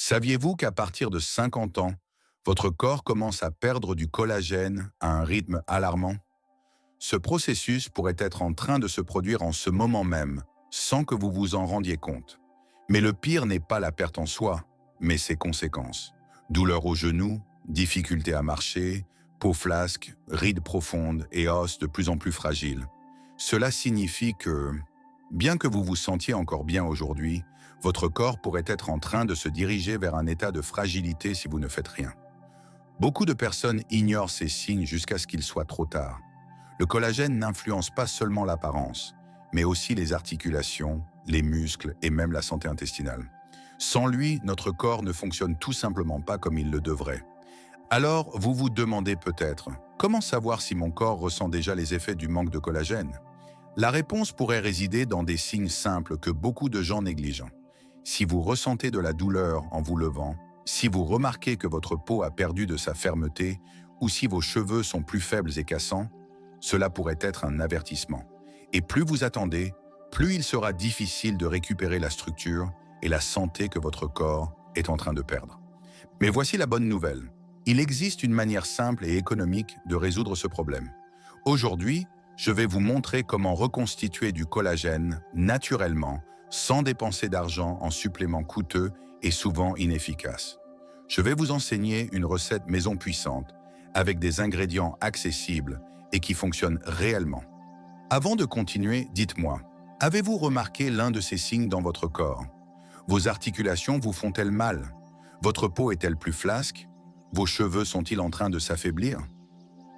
Saviez-vous qu'à partir de 50 ans, votre corps commence à perdre du collagène à un rythme alarmant? Ce processus pourrait être en train de se produire en ce moment même, sans que vous vous en rendiez compte. Mais le pire n'est pas la perte en soi, mais ses conséquences. Douleurs aux genoux, difficultés à marcher, peau flasque, rides profondes et os de plus en plus fragiles. Cela signifie que, bien que vous vous sentiez encore bien aujourd'hui, votre corps pourrait être en train de se diriger vers un état de fragilité si vous ne faites rien. Beaucoup de personnes ignorent ces signes jusqu'à ce qu'il soit trop tard. Le collagène n'influence pas seulement l'apparence, mais aussi les articulations, les muscles et même la santé intestinale. Sans lui, notre corps ne fonctionne tout simplement pas comme il le devrait. Alors, vous vous demandez peut-être, comment savoir si mon corps ressent déjà les effets du manque de collagène? La réponse pourrait résider dans des signes simples que beaucoup de gens négligent. Si vous ressentez de la douleur en vous levant, si vous remarquez que votre peau a perdu de sa fermeté ou si vos cheveux sont plus faibles et cassants, cela pourrait être un avertissement. Et plus vous attendez, plus il sera difficile de récupérer la structure et la santé que votre corps est en train de perdre. Mais voici la bonne nouvelle. Il existe une manière simple et économique de résoudre ce problème. Aujourd'hui, je vais vous montrer comment reconstituer du collagène naturellement, sans dépenser d'argent en suppléments coûteux et souvent inefficaces. Je vais vous enseigner une recette maison puissante, avec des ingrédients accessibles et qui fonctionnent réellement. Avant de continuer, dites-moi, avez-vous remarqué l'un de ces signes dans votre corps? Vos articulations vous font-elles mal? Votre peau est-elle plus flasque? Vos cheveux sont-ils en train de s'affaiblir?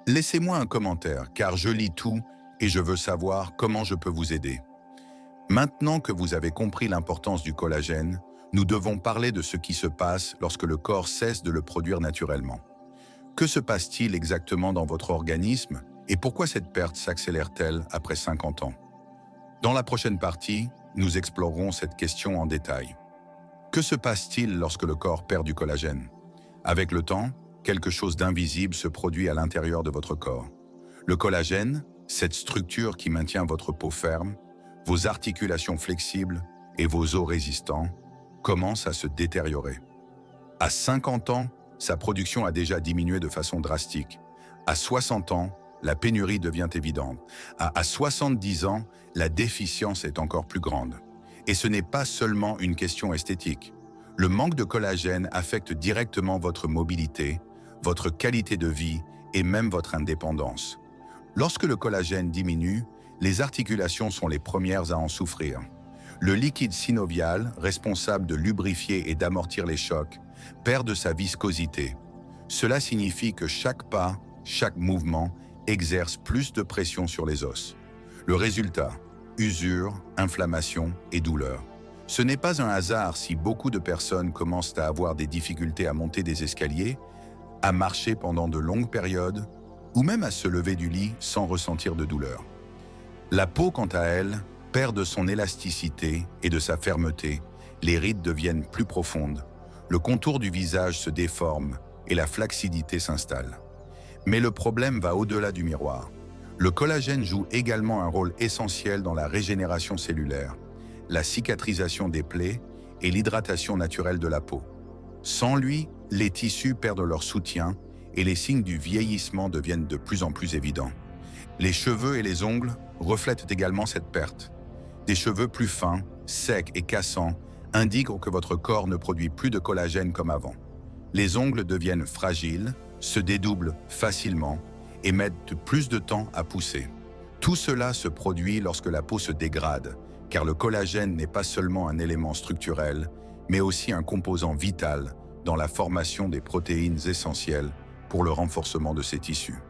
Laissez-moi un commentaire, car je lis tout et je veux savoir comment je peux vous aider. Maintenant que vous avez compris l'importance du collagène, nous devons parler de ce qui se passe lorsque le corps cesse de le produire naturellement. Que se passe-t-il exactement dans votre organisme et pourquoi cette perte s'accélère-t-elle après 50 ans? Dans la prochaine partie, nous explorerons cette question en détail. Que se passe-t-il lorsque le corps perd du collagène? Avec le temps, quelque chose d'invisible se produit à l'intérieur de votre corps. Le collagène, cette structure qui maintient votre peau ferme, vos articulations flexibles et vos os résistants, commence à se détériorer. À 50 ans, sa production a déjà diminué de façon drastique. À 60 ans, la pénurie devient évidente. À 70 ans, la déficience est encore plus grande. Et ce n'est pas seulement une question esthétique. Le manque de collagène affecte directement votre mobilité, votre qualité de vie et même votre indépendance. Lorsque le collagène diminue, les articulations sont les premières à en souffrir. Le liquide synovial, responsable de lubrifier et d'amortir les chocs, perd de sa viscosité. Cela signifie que chaque pas, chaque mouvement exerce plus de pression sur les os. Le résultat, usure, inflammation et douleur. Ce n'est pas un hasard si beaucoup de personnes commencent à avoir des difficultés à monter des escaliers, à marcher pendant de longues périodes, ou même à se lever du lit sans ressentir de douleur. La peau, quant à elle, perd de son élasticité et de sa fermeté, les rides deviennent plus profondes, le contour du visage se déforme et la flacidité s'installe. Mais le problème va au-delà du miroir. Le collagène joue également un rôle essentiel dans la régénération cellulaire, la cicatrisation des plaies et l'hydratation naturelle de la peau. Sans lui, les tissus perdent leur soutien et les signes du vieillissement deviennent de plus en plus évidents. Les cheveux et les ongles reflètent également cette perte. Des cheveux plus fins, secs et cassants indiquent que votre corps ne produit plus de collagène comme avant. Les ongles deviennent fragiles, se dédoublent facilement et mettent plus de temps à pousser. Tout cela se produit lorsque la peau se dégrade, car le collagène n'est pas seulement un élément structurel, mais aussi un composant vital dans la formation des protéines essentielles pour le renforcement de ces tissus.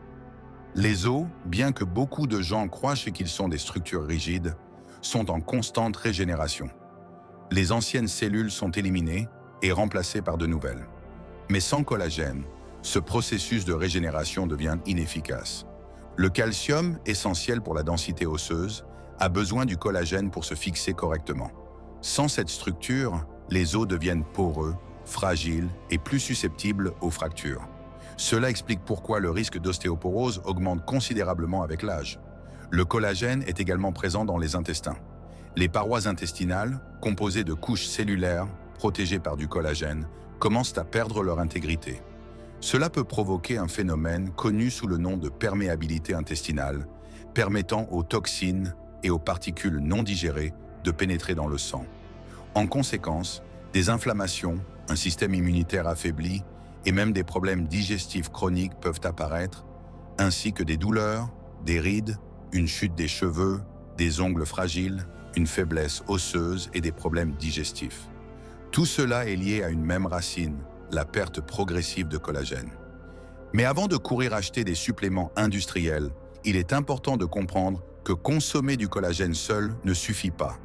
Les os, bien que beaucoup de gens croient qu'ils sont des structures rigides, sont en constante régénération. Les anciennes cellules sont éliminées et remplacées par de nouvelles. Mais sans collagène, ce processus de régénération devient inefficace. Le calcium, essentiel pour la densité osseuse, a besoin du collagène pour se fixer correctement. Sans cette structure, les os deviennent poreux, fragiles et plus susceptibles aux fractures. Cela explique pourquoi le risque d'ostéoporose augmente considérablement avec l'âge. Le collagène est également présent dans les intestins. Les parois intestinales, composées de couches cellulaires protégées par du collagène, commencent à perdre leur intégrité. Cela peut provoquer un phénomène connu sous le nom de perméabilité intestinale, permettant aux toxines et aux particules non digérées de pénétrer dans le sang. En conséquence, des inflammations, un système immunitaire affaibli et même des problèmes digestifs chroniques peuvent apparaître, ainsi que des douleurs, des rides, une chute des cheveux, des ongles fragiles, une faiblesse osseuse et des problèmes digestifs. Tout cela est lié à une même racine, la perte progressive de collagène. Mais avant de courir acheter des suppléments industriels, il est important de comprendre que consommer du collagène seul ne suffit pas.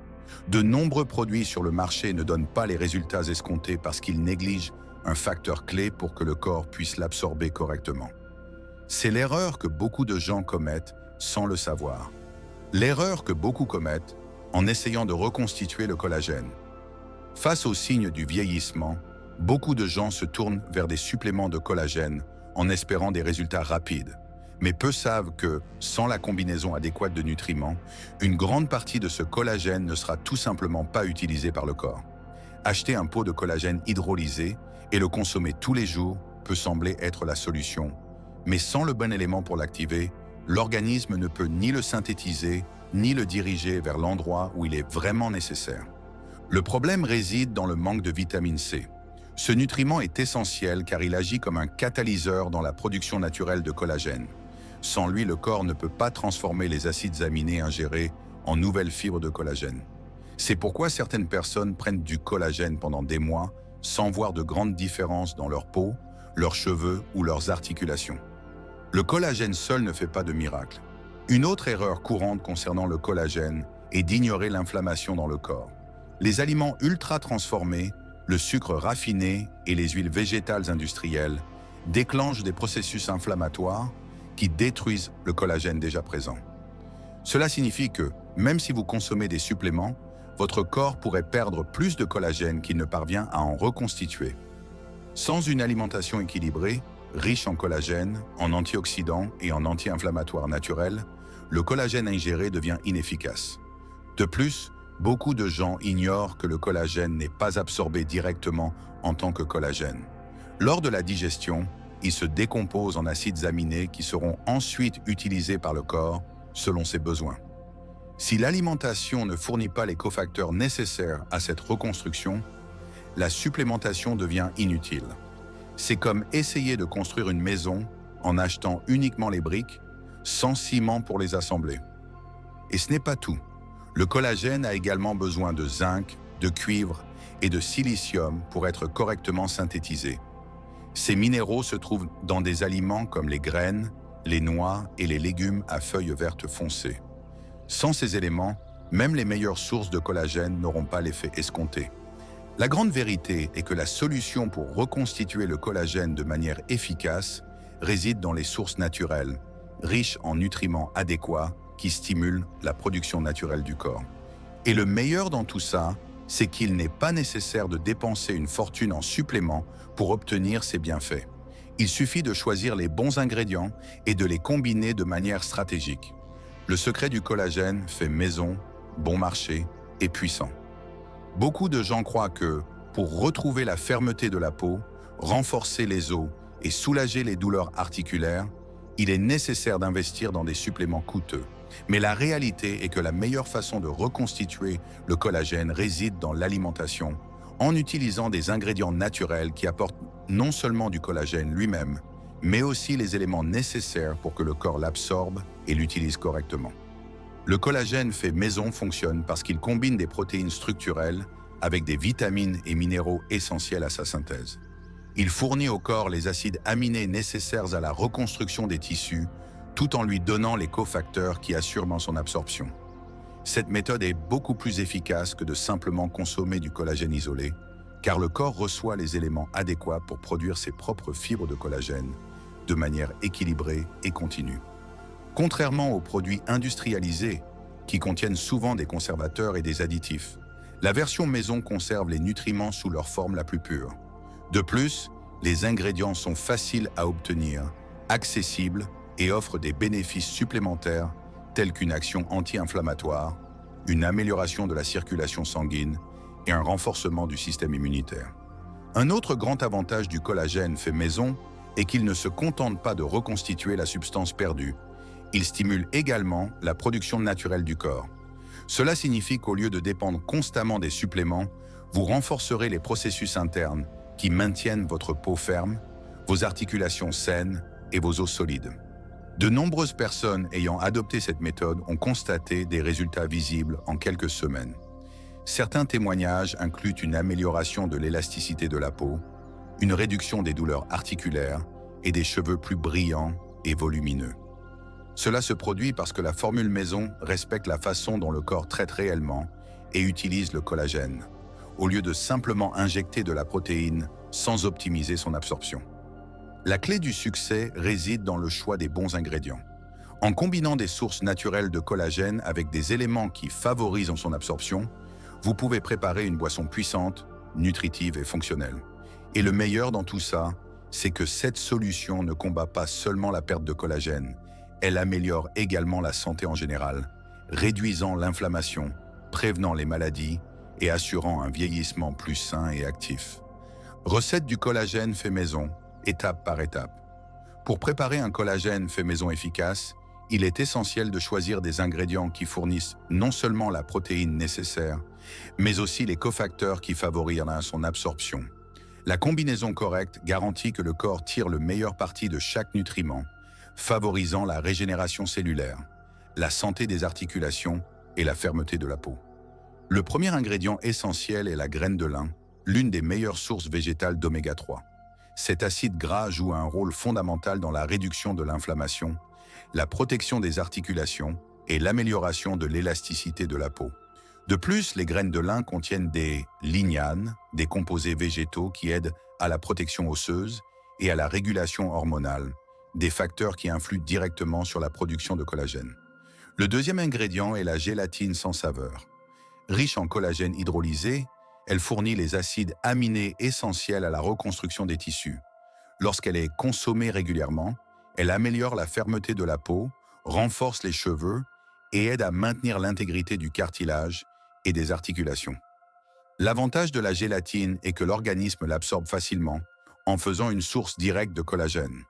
De nombreux produits sur le marché ne donnent pas les résultats escomptés parce qu'ils négligent un facteur clé pour que le corps puisse l'absorber correctement. C'est l'erreur que beaucoup de gens commettent sans le savoir. L'erreur que beaucoup commettent en essayant de reconstituer le collagène. Face aux signes du vieillissement, beaucoup de gens se tournent vers des suppléments de collagène en espérant des résultats rapides. Mais peu savent que, sans la combinaison adéquate de nutriments, une grande partie de ce collagène ne sera tout simplement pas utilisée par le corps. Acheter un pot de collagène hydrolysé et le consommer tous les jours peut sembler être la solution. Mais sans le bon élément pour l'activer, l'organisme ne peut ni le synthétiser, ni le diriger vers l'endroit où il est vraiment nécessaire. Le problème réside dans le manque de vitamine C. Ce nutriment est essentiel car il agit comme un catalyseur dans la production naturelle de collagène. Sans lui, le corps ne peut pas transformer les acides aminés ingérés en nouvelles fibres de collagène. C'est pourquoi certaines personnes prennent du collagène pendant des mois sans voir de grandes différences dans leur peau, leurs cheveux ou leurs articulations. Le collagène seul ne fait pas de miracle. Une autre erreur courante concernant le collagène est d'ignorer l'inflammation dans le corps. Les aliments ultra transformés, le sucre raffiné et les huiles végétales industrielles déclenchent des processus inflammatoires qui détruisent le collagène déjà présent. Cela signifie que, même si vous consommez des suppléments, votre corps pourrait perdre plus de collagène qu'il ne parvient à en reconstituer. Sans une alimentation équilibrée, riche en collagène, en antioxydants et en anti-inflammatoires naturels, le collagène ingéré devient inefficace. De plus, beaucoup de gens ignorent que le collagène n'est pas absorbé directement en tant que collagène. Lors de la digestion, il se décompose en acides aminés qui seront ensuite utilisés par le corps selon ses besoins. Si l'alimentation ne fournit pas les cofacteurs nécessaires à cette reconstruction, la supplémentation devient inutile. C'est comme essayer de construire une maison en achetant uniquement les briques, sans ciment pour les assembler. Et ce n'est pas tout. Le collagène a également besoin de zinc, de cuivre et de silicium pour être correctement synthétisé. Ces minéraux se trouvent dans des aliments comme les graines, les noix et les légumes à feuilles vertes foncées. Sans ces éléments, même les meilleures sources de collagène n'auront pas l'effet escompté. La grande vérité est que la solution pour reconstituer le collagène de manière efficace réside dans les sources naturelles, riches en nutriments adéquats qui stimulent la production naturelle du corps. Et le meilleur dans tout ça, c'est qu'il n'est pas nécessaire de dépenser une fortune en suppléments pour obtenir ces bienfaits. Il suffit de choisir les bons ingrédients et de les combiner de manière stratégique. Le secret du collagène fait maison, bon marché et puissant. Beaucoup de gens croient que, pour retrouver la fermeté de la peau, renforcer les os et soulager les douleurs articulaires, il est nécessaire d'investir dans des suppléments coûteux. Mais la réalité est que la meilleure façon de reconstituer le collagène réside dans l'alimentation, en utilisant des ingrédients naturels qui apportent non seulement du collagène lui-même, mais aussi les éléments nécessaires pour que le corps l'absorbe et l'utilise correctement. Le collagène fait maison fonctionne parce qu'il combine des protéines structurelles avec des vitamines et minéraux essentiels à sa synthèse. Il fournit au corps les acides aminés nécessaires à la reconstruction des tissus, tout en lui donnant les cofacteurs qui assurent son absorption. Cette méthode est beaucoup plus efficace que de simplement consommer du collagène isolé, car le corps reçoit les éléments adéquats pour produire ses propres fibres de collagène de manière équilibrée et continue. Contrairement aux produits industrialisés, qui contiennent souvent des conservateurs et des additifs, la version maison conserve les nutriments sous leur forme la plus pure. De plus, les ingrédients sont faciles à obtenir, accessibles et offrent des bénéfices supplémentaires tels qu'une action anti-inflammatoire, une amélioration de la circulation sanguine et un renforcement du système immunitaire. Un autre grand avantage du collagène fait maison est qu'il ne se contente pas de reconstituer la substance perdue. Il stimule également la production naturelle du corps. Cela signifie qu'au lieu de dépendre constamment des suppléments, vous renforcerez les processus internes qui maintiennent votre peau ferme, vos articulations saines et vos os solides. De nombreuses personnes ayant adopté cette méthode ont constaté des résultats visibles en quelques semaines. Certains témoignages incluent une amélioration de l'élasticité de la peau, une réduction des douleurs articulaires et des cheveux plus brillants et volumineux. Cela se produit parce que la formule maison respecte la façon dont le corps traite réellement et utilise le collagène, au lieu de simplement injecter de la protéine sans optimiser son absorption. La clé du succès réside dans le choix des bons ingrédients. En combinant des sources naturelles de collagène avec des éléments qui favorisent son absorption, vous pouvez préparer une boisson puissante, nutritive et fonctionnelle. Et le meilleur dans tout ça, c'est que cette solution ne combat pas seulement la perte de collagène, elle améliore également la santé en général, réduisant l'inflammation, prévenant les maladies et assurant un vieillissement plus sain et actif. Recette du collagène fait maison, étape par étape. Pour préparer un collagène fait maison efficace, il est essentiel de choisir des ingrédients qui fournissent non seulement la protéine nécessaire, mais aussi les cofacteurs qui favorisent son absorption. La combinaison correcte garantit que le corps tire le meilleur parti de chaque nutriment, favorisant la régénération cellulaire, la santé des articulations et la fermeté de la peau. Le premier ingrédient essentiel est la graine de lin, l'une des meilleures sources végétales d'oméga 3. Cet acide gras joue un rôle fondamental dans la réduction de l'inflammation, la protection des articulations et l'amélioration de l'élasticité de la peau. De plus, les graines de lin contiennent des lignanes, des composés végétaux qui aident à la protection osseuse et à la régulation hormonale, des facteurs qui influent directement sur la production de collagène. Le deuxième ingrédient est la gélatine sans saveur. Riche en collagène hydrolysé, elle fournit les acides aminés essentiels à la reconstruction des tissus. Lorsqu'elle est consommée régulièrement, elle améliore la fermeté de la peau, renforce les cheveux et aide à maintenir l'intégrité du cartilage et des articulations. L'avantage de la gélatine est que l'organisme l'absorbe facilement, en faisant une source directe de collagène.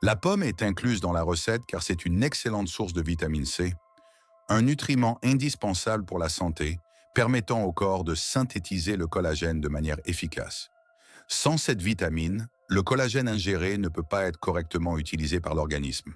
La pomme est incluse dans la recette car c'est une excellente source de vitamine C, un nutriment indispensable pour la santé, permettant au corps de synthétiser le collagène de manière efficace. Sans cette vitamine, le collagène ingéré ne peut pas être correctement utilisé par l'organisme.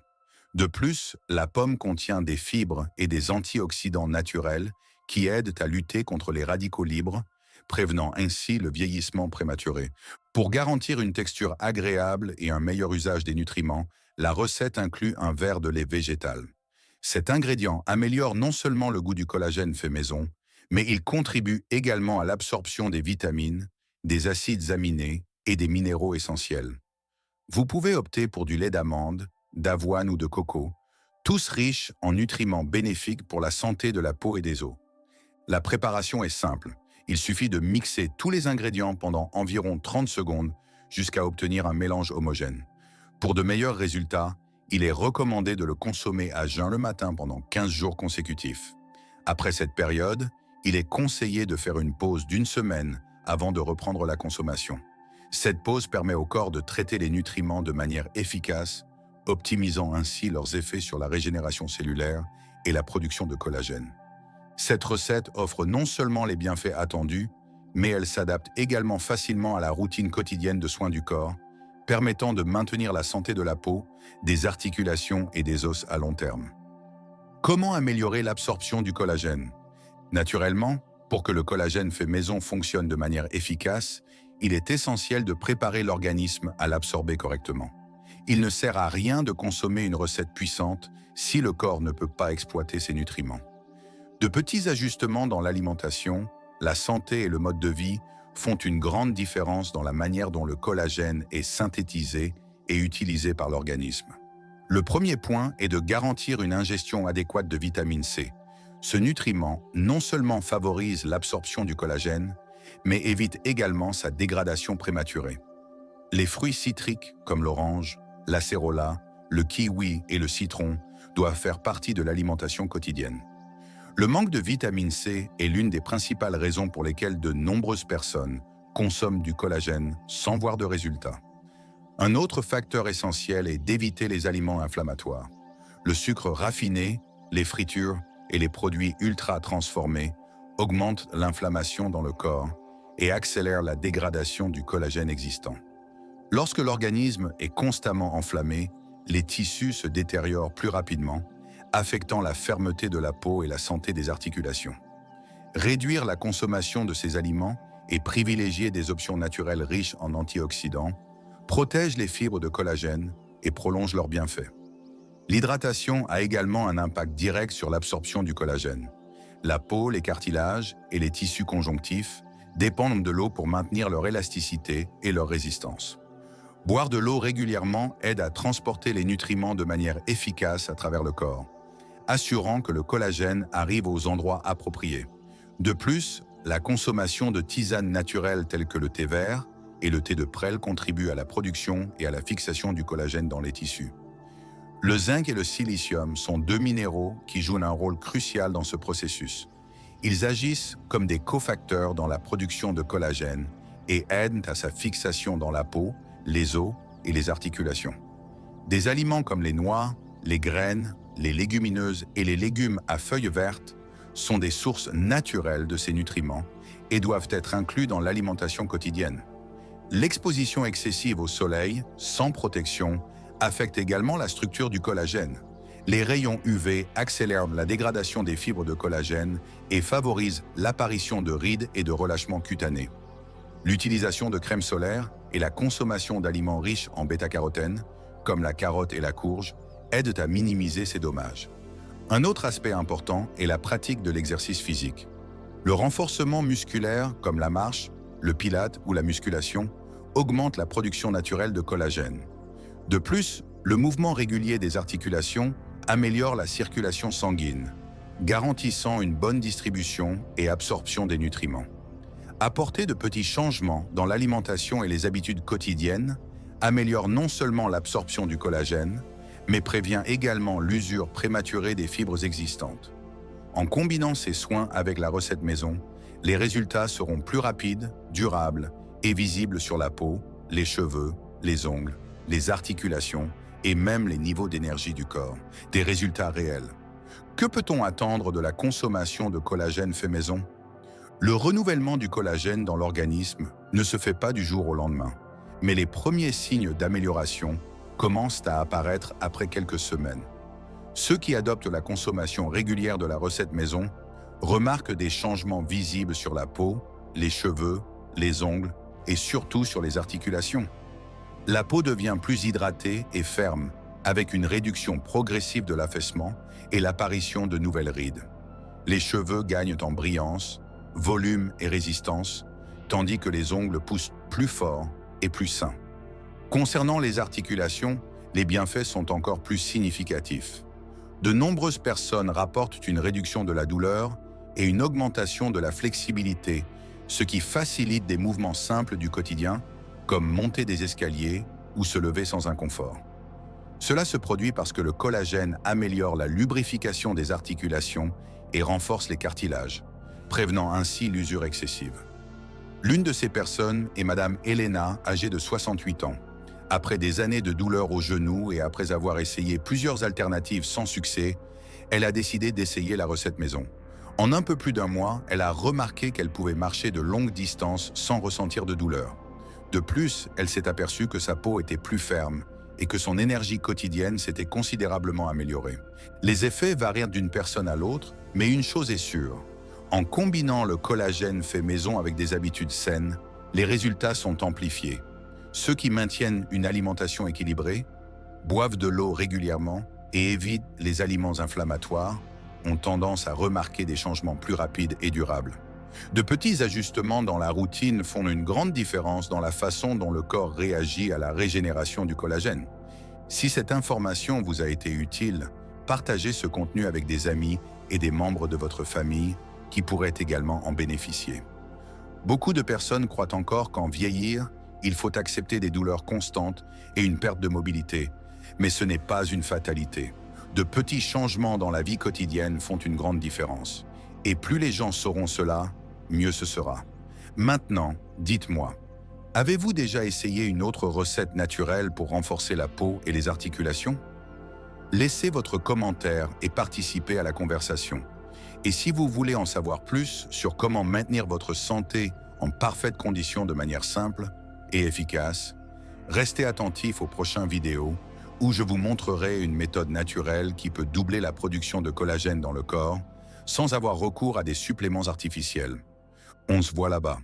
De plus, la pomme contient des fibres et des antioxydants naturels qui aident à lutter contre les radicaux libres, prévenant ainsi le vieillissement prématuré. Pour garantir une texture agréable et un meilleur usage des nutriments, la recette inclut un verre de lait végétal. Cet ingrédient améliore non seulement le goût du collagène fait maison, mais il contribue également à l'absorption des vitamines, des acides aminés et des minéraux essentiels. Vous pouvez opter pour du lait d'amande, d'avoine ou de coco, tous riches en nutriments bénéfiques pour la santé de la peau et des os. La préparation est simple. Il suffit de mixer tous les ingrédients pendant environ 30 secondes jusqu'à obtenir un mélange homogène. Pour de meilleurs résultats, il est recommandé de le consommer à jeun le matin pendant 15 jours consécutifs. Après cette période, il est conseillé de faire une pause d'1 semaine avant de reprendre la consommation. Cette pause permet au corps de traiter les nutriments de manière efficace, optimisant ainsi leurs effets sur la régénération cellulaire et la production de collagène. Cette recette offre non seulement les bienfaits attendus, mais elle s'adapte également facilement à la routine quotidienne de soins du corps, permettant de maintenir la santé de la peau, des articulations et des os à long terme. Comment améliorer l'absorption du collagène? Naturellement, pour que le collagène fait maison fonctionne de manière efficace, il est essentiel de préparer l'organisme à l'absorber correctement. Il ne sert à rien de consommer une recette puissante si le corps ne peut pas exploiter ses nutriments. De petits ajustements dans l'alimentation, la santé et le mode de vie font une grande différence dans la manière dont le collagène est synthétisé et utilisé par l'organisme. Le premier point est de garantir une ingestion adéquate de vitamine C. Ce nutriment non seulement favorise l'absorption du collagène, mais évite également sa dégradation prématurée. Les fruits citriques comme l'orange, l'acérola, le kiwi et le citron doivent faire partie de l'alimentation quotidienne. Le manque de vitamine C est l'une des principales raisons pour lesquelles de nombreuses personnes, consomment du collagène sans voir de résultat. Un autre facteur essentiel est d'éviter les aliments inflammatoires. Le sucre raffiné, les fritures et les produits ultra transformés augmentent l'inflammation dans le corps et accélèrent la dégradation du collagène existant. Lorsque l'organisme est constamment enflammé, les tissus se détériorent plus rapidement, affectant la fermeté de la peau et la santé des articulations. Réduire la consommation de ces aliments et privilégier des options naturelles riches en antioxydants protège les fibres de collagène et prolonge leurs bienfaits. L'hydratation a également un impact direct sur l'absorption du collagène. La peau, les cartilages et les tissus conjonctifs dépendent de l'eau pour maintenir leur élasticité et leur résistance. Boire de l'eau régulièrement aide à transporter les nutriments de manière efficace à travers le corps, assurant que le collagène arrive aux endroits appropriés. De plus, la consommation de tisanes naturelles telles que le thé vert et le thé de prêle contribuent à la production et à la fixation du collagène dans les tissus. Le zinc et le silicium sont deux minéraux qui jouent un rôle crucial dans ce processus. Ils agissent comme des cofacteurs dans la production de collagène et aident à sa fixation dans la peau, les os et les articulations. Des aliments comme les noix, les graines, les légumineuses et les légumes à feuilles vertes sont des sources naturelles de ces nutriments et doivent être inclus dans l'alimentation quotidienne. L'exposition excessive au soleil, sans protection, affecte également la structure du collagène. Les rayons UV accélèrent la dégradation des fibres de collagène et favorisent l'apparition de rides et de relâchements cutanés. L'utilisation de crème solaire et la consommation d'aliments riches en bêta-carotène, comme la carotte et la courge, aident à minimiser ces dommages. Un autre aspect important est la pratique de l'exercice physique. Le renforcement musculaire, comme la marche, le pilate ou la musculation, augmente la production naturelle de collagène. De plus, le mouvement régulier des articulations améliore la circulation sanguine, garantissant une bonne distribution et absorption des nutriments. Apporter de petits changements dans l'alimentation et les habitudes quotidiennes améliore non seulement l'absorption du collagène, mais prévient également l'usure prématurée des fibres existantes. En combinant ces soins avec la recette maison, les résultats seront plus rapides, durables et visibles sur la peau, les cheveux, les ongles, les articulations et même les niveaux d'énergie du corps. Des résultats réels. Que peut-on attendre de la consommation de collagène fait maison? Le renouvellement du collagène dans l'organisme ne se fait pas du jour au lendemain, mais les premiers signes d'amélioration commencent à apparaître après quelques semaines. Ceux qui adoptent la consommation régulière de la recette maison remarquent des changements visibles sur la peau, les cheveux, les ongles et surtout sur les articulations. La peau devient plus hydratée et ferme, avec une réduction progressive de l'affaissement et l'apparition de nouvelles rides. Les cheveux gagnent en brillance, volume et résistance, tandis que les ongles poussent plus fort et plus sains. Concernant les articulations, les bienfaits sont encore plus significatifs. De nombreuses personnes rapportent une réduction de la douleur et une augmentation de la flexibilité, ce qui facilite des mouvements simples du quotidien, comme monter des escaliers ou se lever sans inconfort. Cela se produit parce que le collagène améliore la lubrification des articulations et renforce les cartilages, prévenant ainsi l'usure excessive. L'une de ces personnes est Madame Elena, âgée de 68 ans. Après des années de douleurs au genou et après avoir essayé plusieurs alternatives sans succès, elle a décidé d'essayer la recette maison. En un peu plus d'un mois, elle a remarqué qu'elle pouvait marcher de longues distances sans ressentir de douleur. De plus, elle s'est aperçue que sa peau était plus ferme et que son énergie quotidienne s'était considérablement améliorée. Les effets varient d'une personne à l'autre, mais une chose est sûre. En combinant le collagène fait maison avec des habitudes saines, les résultats sont amplifiés. Ceux qui maintiennent une alimentation équilibrée, boivent de l'eau régulièrement et évitent les aliments inflammatoires ont tendance à remarquer des changements plus rapides et durables. De petits ajustements dans la routine font une grande différence dans la façon dont le corps réagit à la régénération du collagène. Si cette information vous a été utile, partagez ce contenu avec des amis et des membres de votre famille qui pourraient également en bénéficier. Beaucoup de personnes croient encore qu'en vieillir, il faut accepter des douleurs constantes et une perte de mobilité, mais ce n'est pas une fatalité. De petits changements dans la vie quotidienne font une grande différence. Et plus les gens sauront cela, mieux ce sera. Maintenant, Dites-moi, avez-vous déjà essayé une autre recette naturelle pour renforcer la peau et les articulations? Laissez votre commentaire et participez à la conversation. Et si vous voulez en savoir plus sur comment maintenir votre santé en parfaite condition de manière simple et efficace, restez attentif aux prochaines vidéos où je vous montrerai une méthode naturelle qui peut doubler la production de collagène dans le corps sans avoir recours à des suppléments artificiels. On se voit là-bas.